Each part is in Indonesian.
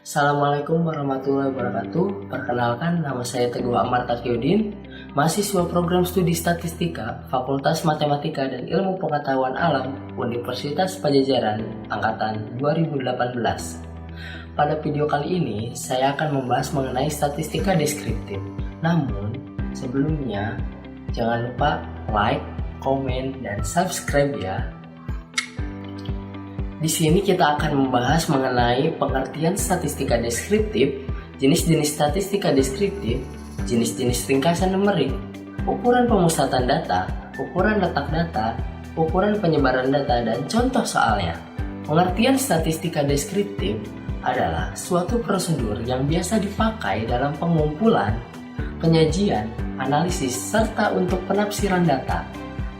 Assalamualaikum warahmatullahi wabarakatuh. Perkenalkan, nama saya Teguh Amar Takyudin, mahasiswa program studi statistika, Fakultas Matematika dan Ilmu Pengetahuan Alam, Universitas Padjadjaran, Angkatan 2018. Pada video kali ini, saya akan membahas mengenai statistika deskriptif. Namun, sebelumnya, jangan lupa like, komen, dan subscribe ya. Di sini kita akan membahas mengenai pengertian statistika deskriptif, jenis-jenis statistika deskriptif, jenis-jenis ringkasan numerik, ukuran pemusatan data, ukuran letak data, ukuran penyebaran data, dan contoh soalnya. Pengertian statistika deskriptif adalah suatu prosedur yang biasa dipakai dalam pengumpulan, penyajian, analisis, serta untuk penafsiran data.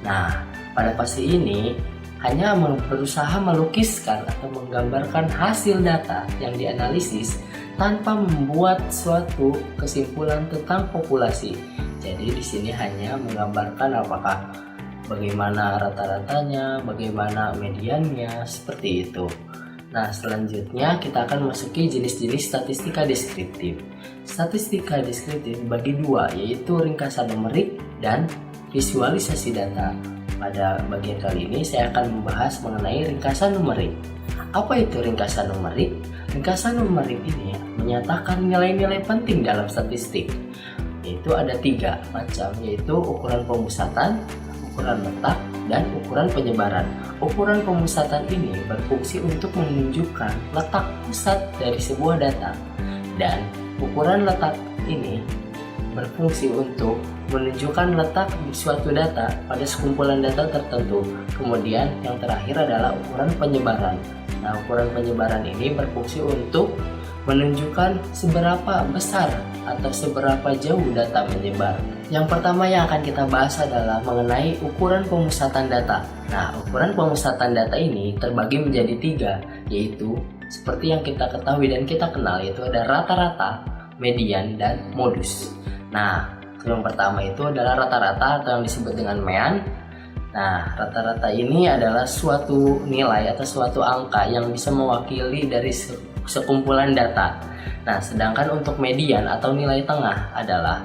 Nah, pada fase ini hanya berusaha melukiskan atau menggambarkan hasil data yang dianalisis tanpa membuat suatu kesimpulan tentang populasi. Jadi di sini hanya menggambarkan apakah bagaimana rata-ratanya, bagaimana mediannya, seperti itu. Nah, selanjutnya kita akan masuki jenis-jenis statistika deskriptif. Statistika deskriptif dibagi dua, yaitu ringkasan numerik dan visualisasi data. Pada bagian kali ini saya akan membahas mengenai ringkasan numerik. Apa itu ringkasan numerik? Ringkasan numerik ini menyatakan nilai-nilai penting dalam statistik. Yaitu ada 3 macam, yaitu ukuran pemusatan, ukuran letak, dan ukuran penyebaran. Ukuran pemusatan ini berfungsi untuk menunjukkan letak pusat dari sebuah data. Dan ukuran letak ini berfungsi untuk menunjukkan letak di suatu data pada sekumpulan data tertentu. Kemudian yang terakhir adalah ukuran penyebaran. Nah, ukuran penyebaran ini berfungsi untuk menunjukkan seberapa besar atau seberapa jauh data menyebar. Yang pertama yang akan kita bahas adalah mengenai ukuran pemusatan data. Nah, ukuran pemusatan data ini terbagi menjadi 3, yaitu seperti yang kita ketahui dan kita kenal, yaitu ada rata-rata, median, dan modus. Nah, yang pertama itu adalah rata-rata atau yang disebut dengan mean. Nah, rata-rata ini adalah suatu nilai atau suatu angka yang bisa mewakili dari sekumpulan data. Nah, sedangkan untuk median atau nilai tengah adalah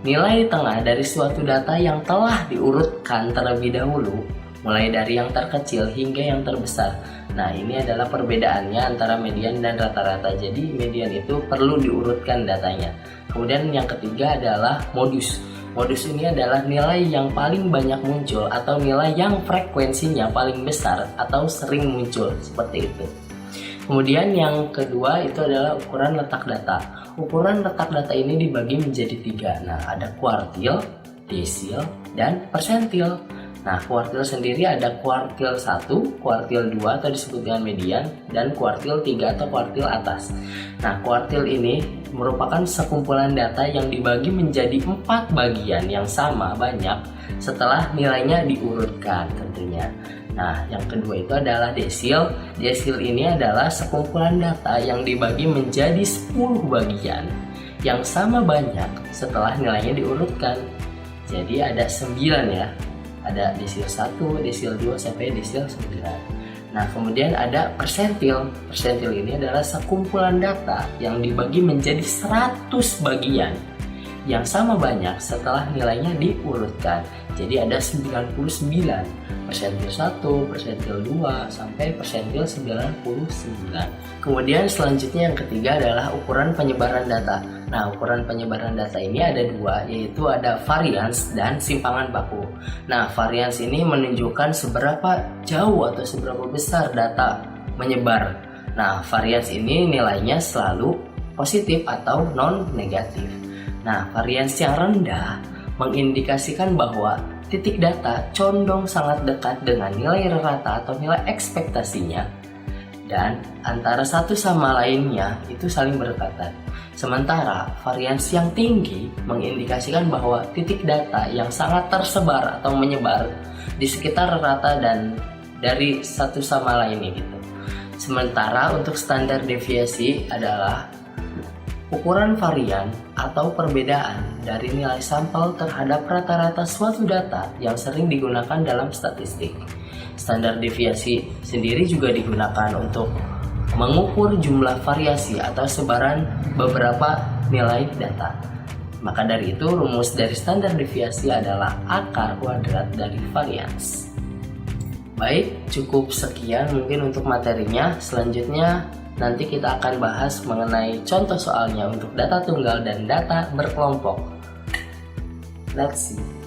nilai tengah dari suatu data yang telah diurutkan terlebih dahulu, mulai dari yang terkecil hingga yang terbesar. Nah, ini adalah perbedaannya antara median dan rata-rata. Jadi median itu perlu diurutkan datanya. Kemudian yang ketiga adalah modus. Modus ini adalah nilai yang paling banyak muncul atau nilai yang frekuensinya paling besar atau sering muncul, seperti itu. Kemudian yang kedua itu adalah ukuran letak data. Ukuran letak data ini dibagi menjadi 3. Nah, ada kuartil, desil, dan persentil. Nah, kuartil sendiri ada kuartil 1, kuartil 2 atau disebut dengan median, dan kuartil 3 atau kuartil atas. Nah, kuartil ini merupakan sekumpulan data yang dibagi menjadi 4 bagian yang sama banyak setelah nilainya diurutkan tentunya. Nah, yang kedua itu adalah desil. Desil ini adalah sekumpulan data yang dibagi menjadi 10 bagian yang sama banyak setelah nilainya diurutkan. Jadi ada 9 ya. Ada desil 1, desil 2 sampai desil 9. Nah, kemudian ada persentil. Persentil ini adalah sekumpulan data yang dibagi menjadi 100 bagian yang sama banyak setelah nilainya diurutkan. Jadi ada 99. Persentil 1, persentil 2 sampai persentil 99. Kemudian selanjutnya yang ketiga adalah ukuran penyebaran data. Nah, ukuran penyebaran data ini ada 2, yaitu ada varians dan simpangan baku. Nah, varians ini menunjukkan seberapa jauh atau seberapa besar data menyebar. Nah, varians ini nilainya selalu positif atau non-negatif. Nah, varians yang rendah mengindikasikan bahwa titik data condong sangat dekat dengan nilai rata atau nilai ekspektasinya, dan antara satu sama lainnya itu saling berdekatan. Sementara varians yang tinggi mengindikasikan bahwa titik data yang sangat tersebar atau menyebar di sekitar rata dan dari satu sama lainnya gitu. Sementara untuk standar deviasi adalah ukuran varian atau perbedaan dari nilai sampel terhadap rata-rata suatu data yang sering digunakan dalam statistik. Standar deviasi sendiri juga digunakan untuk mengukur jumlah variasi atau sebaran beberapa nilai data. Maka dari itu, rumus dari standar deviasi adalah akar kuadrat dari varians. Baik, cukup sekian mungkin untuk materinya. Selanjutnya nanti kita akan bahas mengenai contoh soalnya untuk data tunggal dan data berkelompok. Let's see.